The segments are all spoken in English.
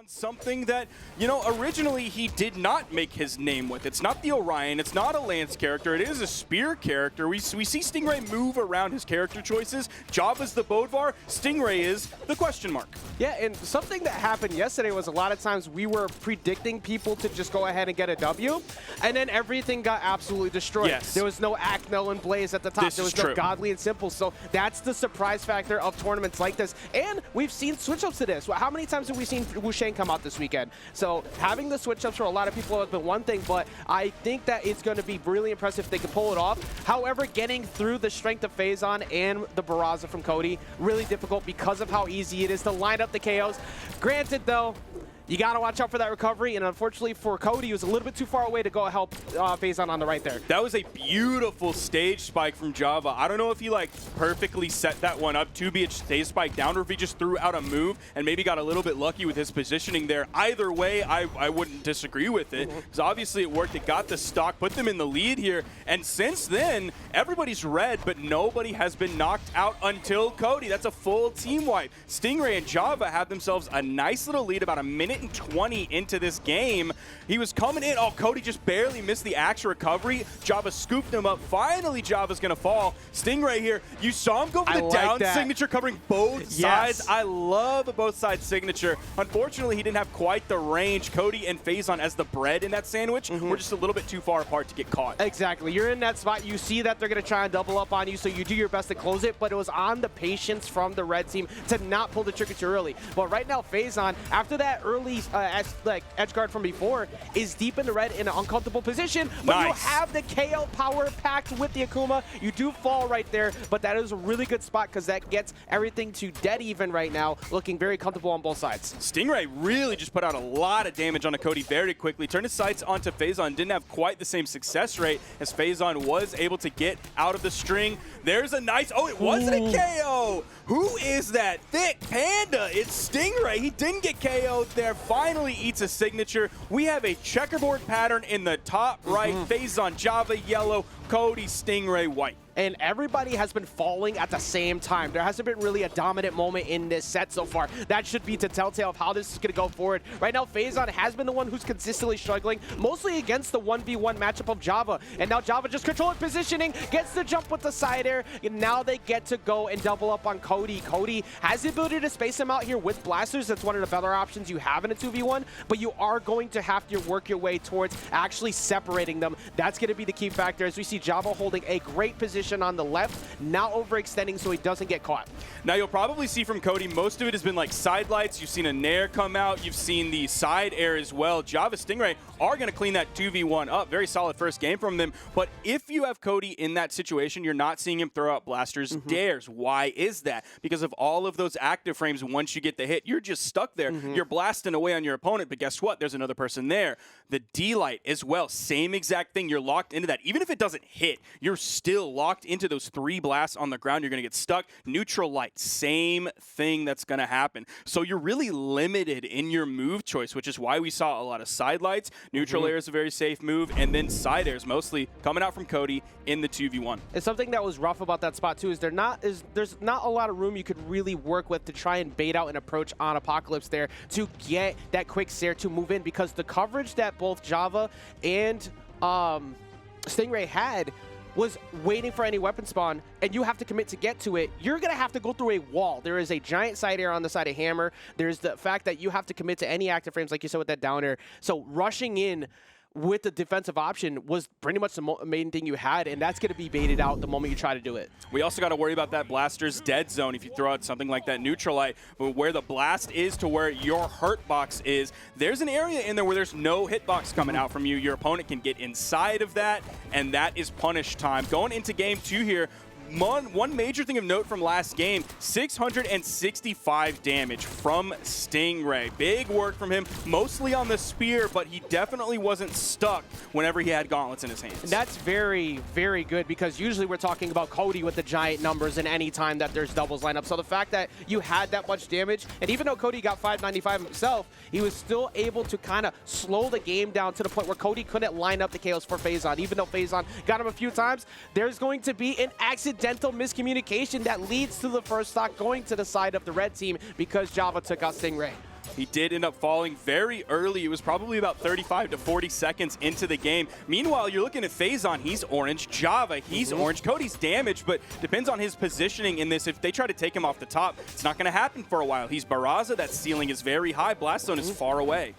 Something that, you know, originally he did not make his name with. It's not the Orion, it's not a Lance character, it is a Spear character. We see Stingray move around his character choices. Java's the Bodvar, Stingray is the question mark. Yeah, and something that happened yesterday was a lot of times we were predicting people to just go ahead and get a W, and then everything got absolutely destroyed. Yes. There was no Acno and Blaze at the top. There was no true. Godly and Simple. So that's the surprise factor of tournaments like this. And we've seen switch-ups to this. How many times have we seen Wusheng come out this weekend? So having the switch-ups for a lot of people has been one thing, but I think that it's going to be really impressive if they can pull it off. However, getting through the strength of Phazon and the Barraza from Cody, really difficult because of how easy it is to line up the KOs. Granted, though, you got to watch out for that recovery, and unfortunately for Cody, he was a little bit too far away to go help Phazon on the right there. That was a beautiful stage spike from Java. I don't know if he like perfectly set that one up to be a stage spike down, or if he just threw out a move and maybe got a little bit lucky with his positioning there. Either way, I wouldn't disagree with it, because obviously it worked. It got the stock, put them in the lead here, and since then, everybody's red, but nobody has been knocked out until Cody. That's a full team wipe. Stingray and Java have themselves a nice little lead, about a minute and 20 into this game. He was coming in. Oh, Cody just barely missed the axe recovery. Java scooped him up. Finally, Java's going to fall. Stingray here. You saw him go for the down signature, covering both sides. I love the both sides signature. Unfortunately, he didn't have quite the range. Cody and Phazon, as the bread in that sandwich, were just a little bit too far apart to get caught. Exactly. You're in that spot. You see that they're going to try and double up on you, so you do your best to close it, but it was on the patience from the red team to not pull the trigger too early. But right now, Phazon, after that early edge guard from before, is deep in the red in an uncomfortable position, but you have the KO power packed with the Akuma. You do fall right there, but that is a really good spot because that gets everything to dead even right now, looking very comfortable on both sides. Stingray really just put out a lot of damage on a Cody very quickly. Turned his sights onto Phazon. Didn't have quite the same success rate as Phazon was able to get out of the string. There's a nice, oh, it wasn't a KO. Who is that thick panda? It's Stingray. He didn't get KO'd there. Finally eats a signature. We have a checkerboard pattern in the top right. Phazon, Java, yellow, Cody, Stingray, white. And everybody has been falling at the same time. There hasn't been really a dominant moment in this set so far. That should be the telltale of how this is going to go forward. Right now, Phazon has been the one who's consistently struggling, mostly against the 1v1 matchup of Java. And now Java just controlling positioning, gets the jump with the side air, and now they get to go and double up on Cody. Cody has the ability to space him out here with blasters. That's one of the better options you have in a 2v1, but you are going to have to work your way towards actually separating them. That's going to be the key factor, as we see Java holding a great position on the left, now overextending so he doesn't get caught. Now you'll probably see from Cody, most of it has been like side lights. You've seen a Nair come out. You've seen the side air as well. Java, Stingray are going to clean that 2v1 up. Very solid first game from them. But if you have Cody in that situation, you're not seeing him throw out blasters, dares. Why is that? Because of all of those active frames, once you get the hit, you're just stuck there. You're blasting away on your opponent, but guess what? There's another person there. The D-light as well, same exact thing. You're locked into that. Even if it doesn't hit, you're still locked into those 3 blasts on the ground. You're going to get stuck. Neutral light, same thing that's going to happen. So you're really limited in your move choice, which is why we saw a lot of side lights. Neutral air is a very safe move, and then side airs mostly coming out from Cody in the 2v1. And something that was rough about that spot too is there's not a lot of room you could really work with to try and bait out an approach on Apocalypse there to get that quick stare to move in, because the coverage that both Java and Stingray had was waiting for any weapon spawn, and you have to commit to get to it. You're going to have to go through a wall. There is a giant side air on the side of Hammer. There's the fact that you have to commit to any active frames, like you said with that down air. So rushing in with the defensive option was pretty much the main thing you had, and that's going to be baited out the moment you try to do it. We also got to worry about that blaster's dead zone if you throw out something like that neutral light. But where the blast is to where your hurt box is, there's an area in there where there's no hitbox coming out from you. Your opponent can get inside of that, and that is punish time. Going into game 2 here, one major thing of note from last game, 665 damage from Stingray. Big work from him, mostly on the spear, but he definitely wasn't stuck whenever he had gauntlets in his hands. That's very, very good, because usually we're talking about Cody with the giant numbers in any time that there's doubles lineup. So the fact that you had that much damage, and even though Cody got 595 himself, he was still able to kind of slow the game down to the point where Cody couldn't line up the KOs for Phazon. Even though Phazon got him a few times, there's going to be an accidental miscommunication that leads to the first stock going to the side of the red team because Java took out Stingray. He did end up falling very early. It was probably about 35 to 40 seconds into the game. Meanwhile, you're looking at Phazon. He's orange. Java, he's orange. Cody's damaged, but depends on his positioning in this. If they try to take him off the top, it's not going to happen for a while. He's Barraza. That ceiling is very high. Blast Zone is far away.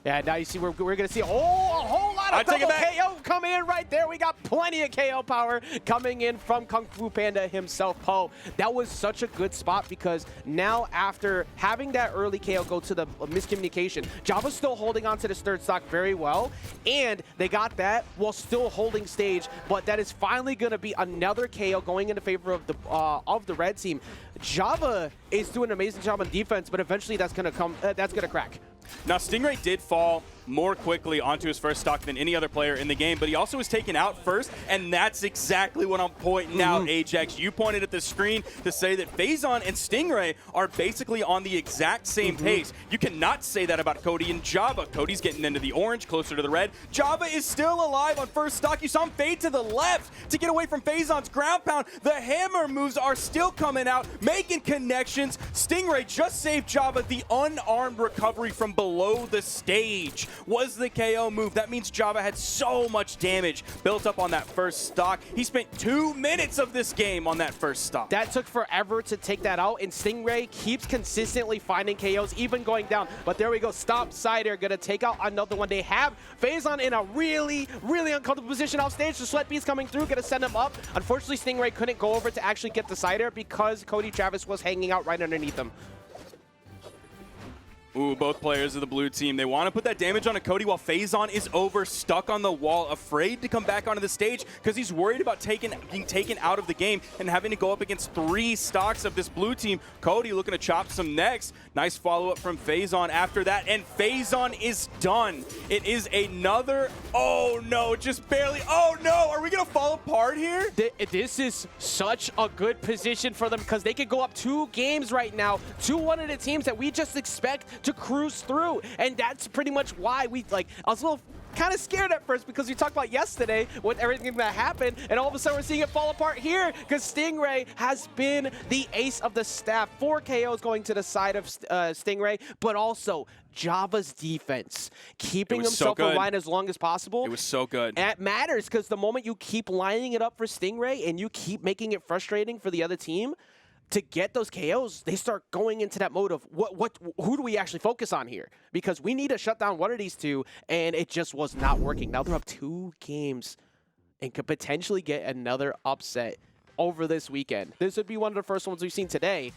Yeah, now you see we're going to see a whole lot of double KO coming in right there. We got plenty of KO power coming in from Kung Fu Panda himself, Poe. That was such a good spot because now after having that early KO go to the miscommunication, Java's still holding on to this third stock very well, and they got that while still holding stage, but that is finally going to be another KO going into favor of the red team. Java is doing an amazing job on defense, but eventually that's going to crack. Now, Stingray did fall more quickly onto his first stock than any other player in the game, but he also was taken out first, and that's exactly what I'm pointing out, Ajax. You pointed at the screen to say that Phazon and Stingray are basically on the exact same pace. You cannot say that about Cody and Java. Cody's getting into the orange, closer to the red. Java is still alive on first stock. You saw him fade to the left to get away from Phazon's ground pound. The hammer moves are still coming out, making connections. Stingray just saved Java. The unarmed recovery from below the stage was the KO move. That means Java had so much damage built up on that first stock. He spent 2 minutes of this game on that first stock. That took forever to take that out, and Stingray keeps consistently finding KOs, even going down. But there we go. Stop side air, gonna take out another one. They have Phazon in a really, really uncomfortable position off stage. The Sweat Beast coming through, gonna send him up. Unfortunately, Stingray couldn't go over to actually get the side air because Cody Travis was hanging out right underneath him. Ooh, both players of the blue team. They want to put that damage on a Cody while Phazon is over, stuck on the wall, afraid to come back onto the stage because he's worried about being taken out of the game and having to go up against 3 stocks of this blue team. Cody looking to chop some necks. Nice follow-up from Phazon after that, and Phazon is done. It is another, oh no, just barely, oh no, are we going to fall apart here? This is such a good position for them because they could go up 2 games right now to one of the teams that we just expect to cruise through, and that's pretty much why I was a little kind of scared at first because we talked about yesterday with everything that happened, and all of a sudden we're seeing it fall apart here because Stingray has been the ace of the staff. 4 KOs going to the side of Stingray, but also Java's defense, keeping himself alive as long as possible. It was so good. And it matters because the moment you keep lining it up for Stingray and you keep making it frustrating for the other team, to get those KOs, they start going into that mode of who do we actually focus on here? Because we need to shut down one of these 2, and it just was not working. Now they're up 2 games and could potentially get another upset over this weekend. This would be one of the first ones we've seen today,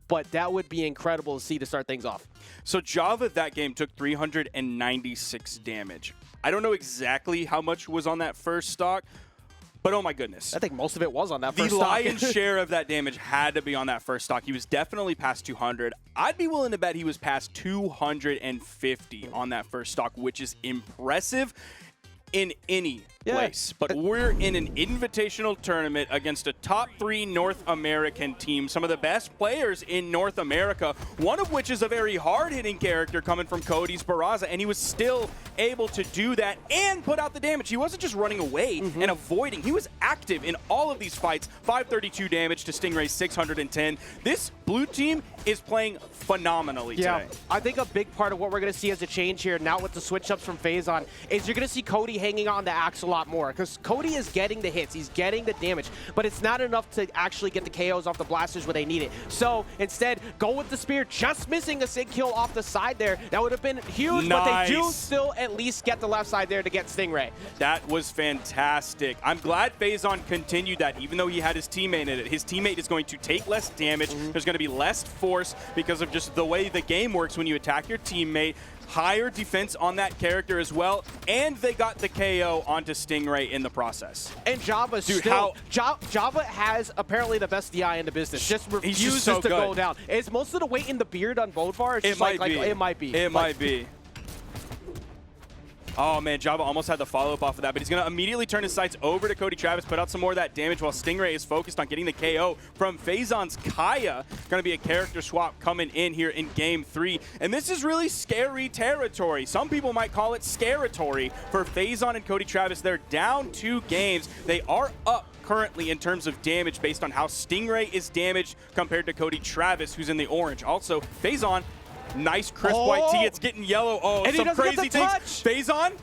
but that would be incredible to see to start things off. So Java that game took 396 damage. I don't know exactly how much was on that first stock, but oh my goodness. I think most of it was on that first stock. The lion's share of that damage had to be on that first stock. He was definitely past 200. I'd be willing to bet he was past 250 on that first stock, which is impressive in any place. But we're in an invitational tournament against a top 3 North American team, some of the best players in North America, one of which is a very hard-hitting character coming from Cody's Barraza, and he was still able to do that and put out the damage. He wasn't just running away and avoiding. He was active in all of these fights. 532 damage to Stingray's 610. This blue team is playing phenomenally today. I think a big part of what we're going to see as a change here, now with the switch-ups from Phazon, is you're going to see Cody hanging on the axe a lot more, because Cody is getting the hits, he's getting the damage, but it's not enough to actually get the KOs off the blasters where they need it. So instead, go with the spear, just missing a sig kill off the side there. That would have been huge, but they do still at least get the left side there to get Stingray. That was fantastic. I'm glad Phazon continued that, even though he had his teammate in it. His teammate is going to take less damage. There's going to be less force because of just the way the game works when you attack your teammate. Higher defense on that character as well, and they got the KO onto Stingray in the process. And Java Java has apparently the best DI in the business. Just refuses to go down. It's most of the weight in the beard on Bodvar. It's it might be. Oh man, Java almost had the follow-up off of that, but he's going to immediately turn his sights over to Cody Travis, put out some more of that damage while Stingray is focused on getting the KO from Phazon's Kaya. Going to be a character swap coming in here in Game 3, and this is really scary territory. Some people might call it scaratory for Phazon and Cody Travis. They're down 2 games. They are up currently in terms of damage based on how Stingray is damaged compared to Cody Travis, who's in the orange. Also, Phazon Nice crisp white tee. It's getting yellow. Oh, and some crazy things. Touch. Phazon.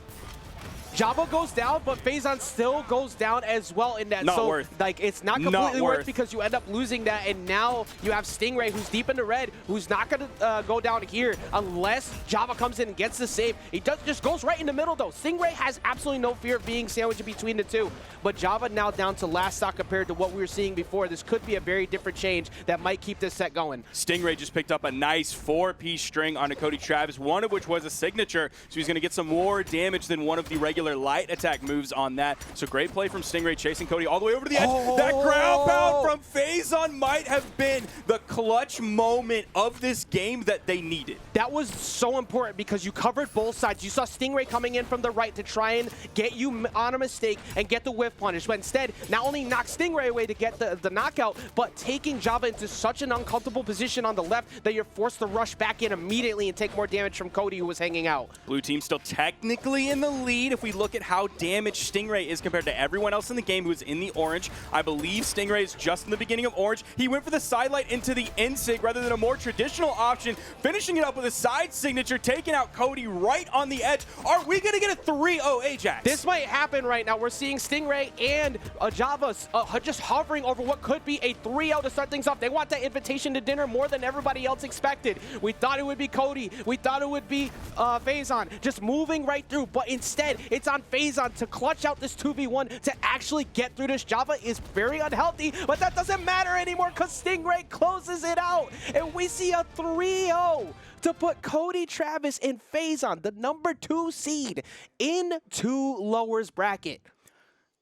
Java goes down, but Phazon still goes down as well in that. Not worth. Like, it's not completely worth because you end up losing that, and now you have Stingray, who's deep in the red, who's not going to go down here unless Java comes in and gets the save. He just goes right in the middle, though. Stingray has absolutely no fear of being sandwiched between the two, but Java now down to last stock compared to what we were seeing before. This could be a very different change that might keep this set going. Stingray just picked up a nice 4-piece string onto Cody Travis, one of which was a signature, so he's going to get some more damage than one of the regular light attack moves on that. So great play from Stingray, chasing Cody all the way over to the edge. That ground pound from Phazon might have been the clutch moment of this game that they needed. That was so important because you covered both sides. You saw Stingray coming in from the right to try and get you on a mistake and get the whiff punish, but instead not only knock Stingray away to get the knockout, but taking Java into such an uncomfortable position on the left that you're forced to rush back in immediately and take more damage from Cody, who was hanging out. Blue team still technically in the lead if we look at how damaged Stingray is compared to everyone else in the game who's in the orange. I believe Stingray is just in the beginning of orange. He went for the sidelight into the insig rather than a more traditional option, finishing it up with a side signature, taking out Cody right on the edge. Are we going to get a 3-0 Ajax? This might happen right now. We're seeing Stingray and Java just hovering over what could be a 3-0 to start things off. They want that invitation to dinner more than everybody else expected. We thought it would be Cody. We thought it would be Phazon just moving right through, but instead it's on Phazon to clutch out this 2v1 to actually get through this. Java is very unhealthy, but that doesn't matter anymore because Stingray closes it out, and we see a 3-0 to put Cody Travis and Phazon, the number 2 seed, into lowers bracket.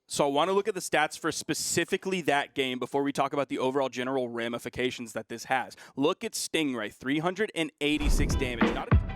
So I want to look at the stats for specifically that game before we talk about the overall general ramifications that this has. Look at Stingray, 386 damage. Not a